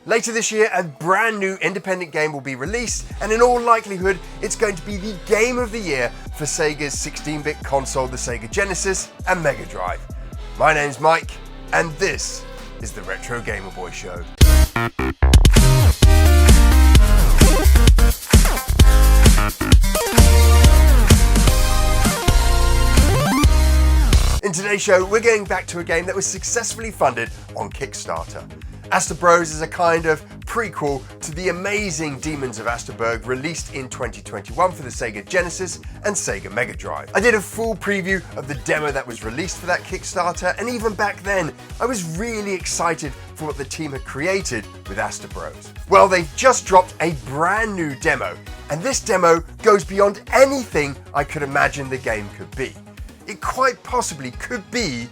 Later this year, a brand new independent game will be released, and in all likelihood, it's going to be the game of the year for Sega's 16-bit console, the Sega Genesis and Mega Drive. My name's Mike, and this is the Retro Gamer Boy Show. In today's show, we're going back to a game that was successfully funded on Kickstarter. AsteBros is a kind of prequel to the amazing Demons of Asterburg released in 2021 for the Sega Genesis and Sega Mega Drive. I did a full preview of the demo that was released for that Kickstarter, and even back then, I was really excited for what the team had created with AsteBros. Well, they've just dropped a brand new demo, and this demo goes beyond anything I could imagine the game could be. It quite possibly could be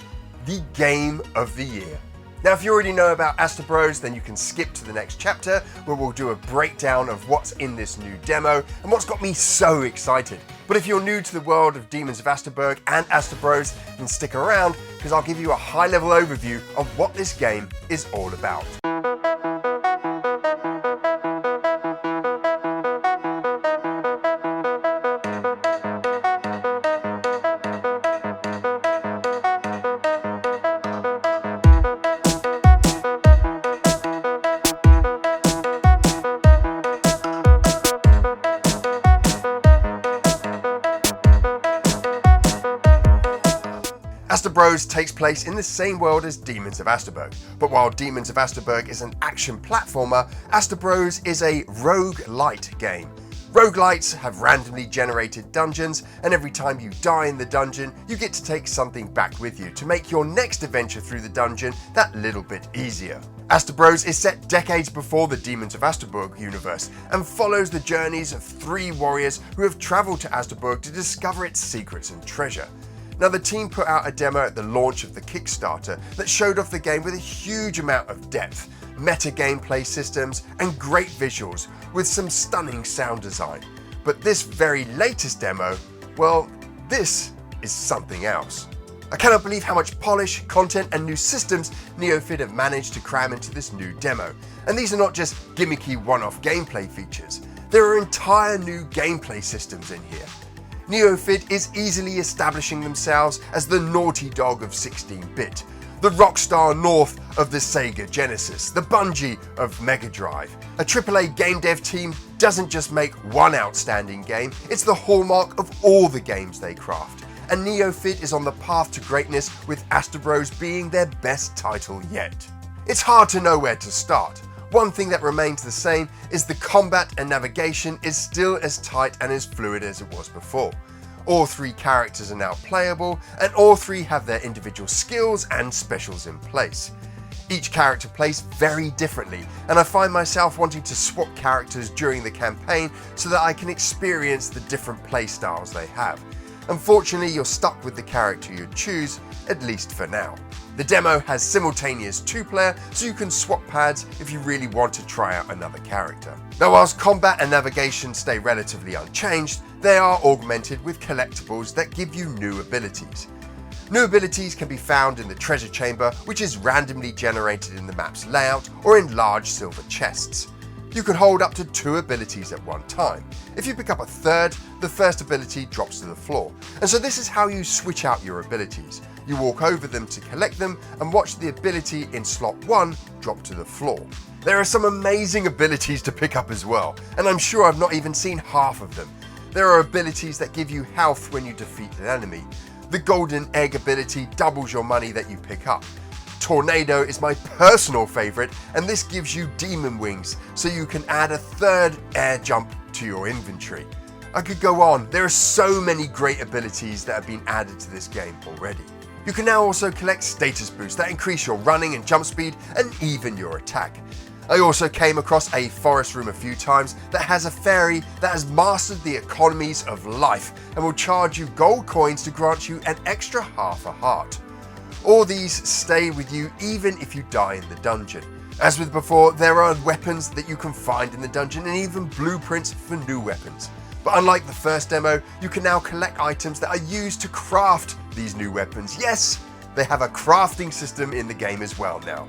the game of the year. Now, if you already know about AsteBros, then you can skip to the next chapter where we'll do a breakdown of what's in this new demo and what's got me so excited. But if you're new to the world of Demons of Asterburg and AsteBros, then stick around because I'll give you a high-level overview of what this game is all about. AsteBros takes place in the same world as Demons of Asterburg, but while Demons of Asterburg is an action platformer, AsteBros is a roguelite game. Roguelites have randomly generated dungeons, and every time you die in the dungeon, you get to take something back with you to make your next adventure through the dungeon that little bit easier. AsteBros is set decades before the Demons of Asterburg universe and follows the journeys of three warriors who have travelled to Asterburg to discover its secrets and treasure. Now, the team put out a demo at the launch of the Kickstarter that showed off the game with a huge amount of depth, meta gameplay systems, and great visuals with some stunning sound design. But this very latest demo, well, this is something else. I cannot believe how much polish, content, and new systems Neo Fids have managed to cram into this new demo. And these are not just gimmicky one-off gameplay features. There are entire new gameplay systems in here. Neo Fids is easily establishing themselves as the naughty dog of 16-bit, the Rockstar North of the Sega Genesis, the Bungie of Mega Drive. A AAA game dev team doesn't just make one outstanding game, it's the hallmark of all the games they craft. And Neo Fids is on the path to greatness, with AsteBros being their best title yet. It's hard to know where to start. One thing that remains the same is the combat and navigation is still as tight and as fluid as it was before. All three characters are now playable, and all three have their individual skills and specials in place. Each character plays very differently, and I find myself wanting to swap characters during the campaign so that I can experience the different play styles they have. Unfortunately, you're stuck with the character you choose, at least for now. The demo has simultaneous two-player, so you can swap pads if you really want to try out another character. Now, whilst combat and navigation stay relatively unchanged, they are augmented with collectibles that give you new abilities. New abilities can be found in the treasure chamber, which is randomly generated in the map's layout or in large silver chests. You can hold up to 2 abilities at one time. If you pick up a third, the first ability drops to the floor. And so this is how you switch out your abilities. You walk over them to collect them and watch the ability in slot 1 drop to the floor. There are some amazing abilities to pick up as well, and I'm sure I've not even seen half of them. There are abilities that give you health when you defeat an enemy. The golden egg ability doubles your money that you pick up. Tornado is my personal favourite, and this gives you demon wings, so you can add a third air jump to your inventory. I could go on, there are so many great abilities that have been added to this game already. You can now also collect status boosts that increase your running and jump speed and even your attack. I also came across a forest room a few times that has a fairy that has mastered the economies of life and will charge you gold coins to grant you an extra half a heart. All these stay with you even if you die in the dungeon. As with before, there are weapons that you can find in the dungeon and even blueprints for new weapons. But unlike the first demo, you can now collect items that are used to craft these new weapons. Yes, they have a crafting system in the game as well now.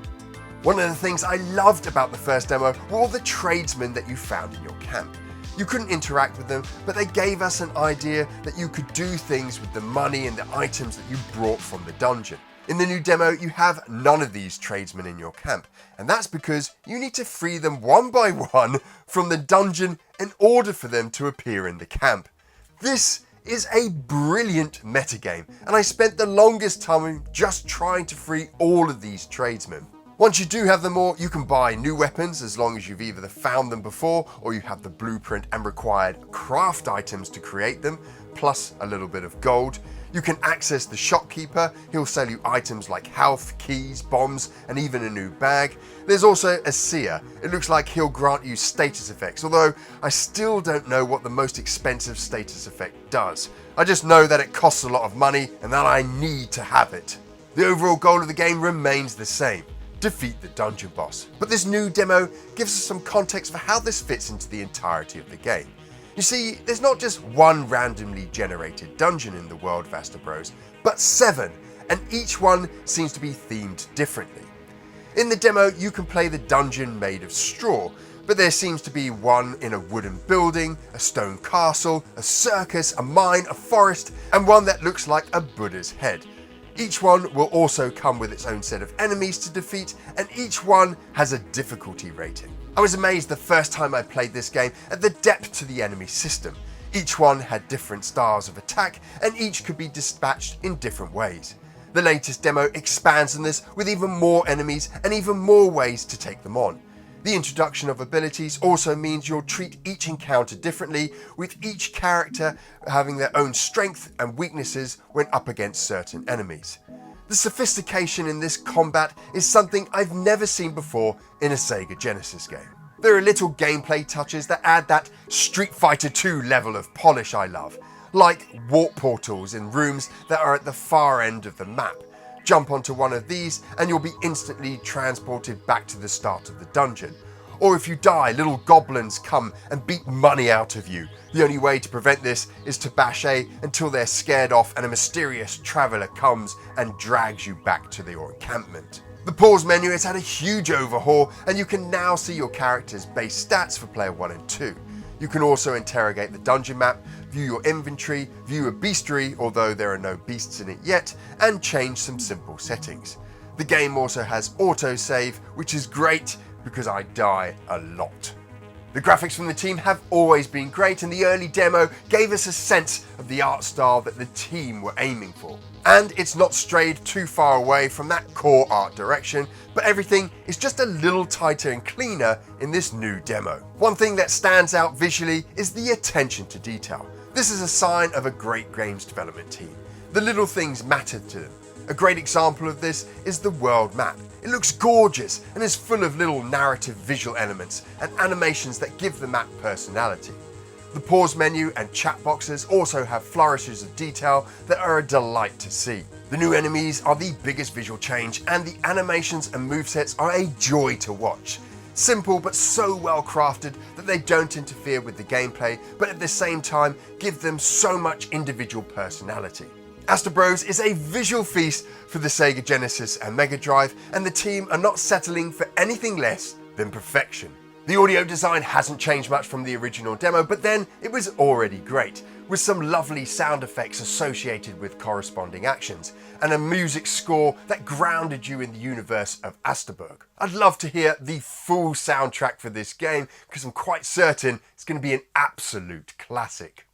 One of the things I loved about the first demo were all the tradesmen that you found in your camp. You couldn't interact with them, but they gave us an idea that you could do things with the money and the items that you brought from the dungeon. In the new demo, you have none of these tradesmen in your camp, and that's because you need to free them one by one from the dungeon in order for them to appear in the camp. This is a brilliant metagame, and I spent the longest time just trying to free all of these tradesmen. Once you do have them all, you can buy new weapons as long as you've either found them before or you have the blueprint and required craft items to create them, plus a little bit of gold. You can access the shopkeeper. He'll sell you items like health, keys, bombs, and even a new bag. There's also 𝗚cie. It looks like he'll grant you status effects, although I still don't know what the most expensive status effect does. I just know that it costs a lot of money and that I need to have it. The overall goal of the game remains the same: defeat the dungeon boss. But this new demo gives us some context for how this fits into the entirety of the game. You see, there's not just one randomly generated dungeon in the world of AsteBros, but 7, and each one seems to be themed differently. In the demo, you can play the dungeon made of straw, but there seems to be one in a wooden building, a stone castle, a circus, a mine, a forest, and one that looks like a Buddha's head. Each one will also come with its own set of enemies to defeat, and each one has a difficulty rating. I was amazed the first time I played this game at the depth to the enemy system. Each one had different styles of attack, and each could be dispatched in different ways. The latest demo expands on this with even more enemies and even more ways to take them on. The introduction of abilities also means you'll treat each encounter differently, with each character having their own strength and weaknesses when up against certain enemies. The sophistication in this combat is something I've never seen before in a Sega Genesis game. There are little gameplay touches that add that Street Fighter 2 level of polish I love, like warp portals in rooms that are at the far end of the map. Jump onto one of these and you'll be instantly transported back to the start of the dungeon. Or if you die, little goblins come and beat money out of you. The only way to prevent this is to 𝗏𝗆 until they're scared off and a mysterious traveller comes and drags you back to your encampment. The pause menu has had a huge overhaul, and you can now see your character's base stats for player 1 and 2. You can also interrogate the dungeon map, view your inventory, view a bestiary, although there are no beasts in it yet, and change some simple settings. The game also has autosave, which is great because I die a lot. The graphics from the team have always been great, and the early demo gave us a sense of the art style that the team were aiming for. And it's not strayed too far away from that core art direction, but everything is just a little tighter and cleaner in this new demo. One thing that stands out visually is the attention to detail. This is a sign of a great games development team. The little things matter to them. A great example of this is the world map. It looks gorgeous and is full of little narrative visual elements and animations that give the map personality. The pause menu and chat boxes also have flourishes of detail that are a delight to see. The new enemies are the biggest visual change, and the animations and movesets are a joy to watch. Simple but so well crafted that they don't interfere with the gameplay, but at the same time give them so much individual personality. AsteBros is a visual feast for the Sega Genesis and Mega Drive, and the team are not settling for anything less than perfection. The audio design hasn't changed much from the original demo, but then it was already great, with some lovely sound effects associated with corresponding actions, and a music score that grounded you in the universe of AsteBros. I'd love to hear the full soundtrack for this game, because I'm quite certain it's going to be an absolute classic.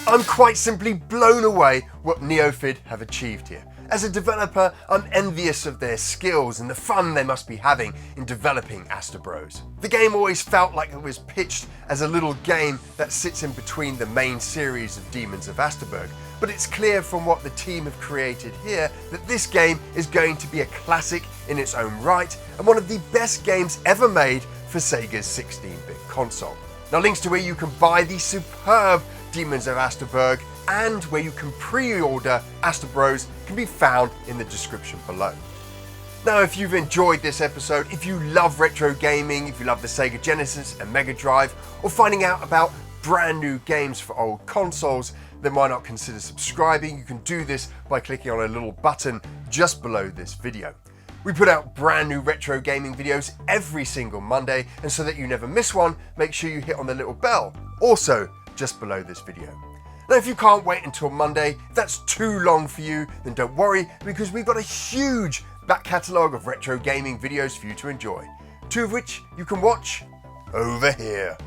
I'm quite simply blown away what Neo Fids have achieved here. As a developer, I'm envious of their skills and the fun they must be having in developing AsteBros. The game always felt like it was pitched as a little game that sits in between the main series of Demons of Asterburg, but it's clear from what the team have created here that this game is going to be a classic in its own right and one of the best games ever made for Sega's 16-bit console. Now, links to where you can buy the superb Demons of Asterburg and where you can pre-order AsteBros can be found in the description below. Now, if you've enjoyed this episode, if you love retro gaming, if you love the Sega Genesis and Mega Drive, or finding out about brand new games for old consoles, then why not consider subscribing? You can do this by clicking on a little button just below this video. We put out brand new retro gaming videos every single Monday, and so that you never miss one, make sure you hit on the little bell, also just below this video. Now, if you can't wait until Monday, if that's too long for you, then don't worry, because we've got a huge back catalogue of retro gaming videos for you to enjoy, 2 of which you can watch over here.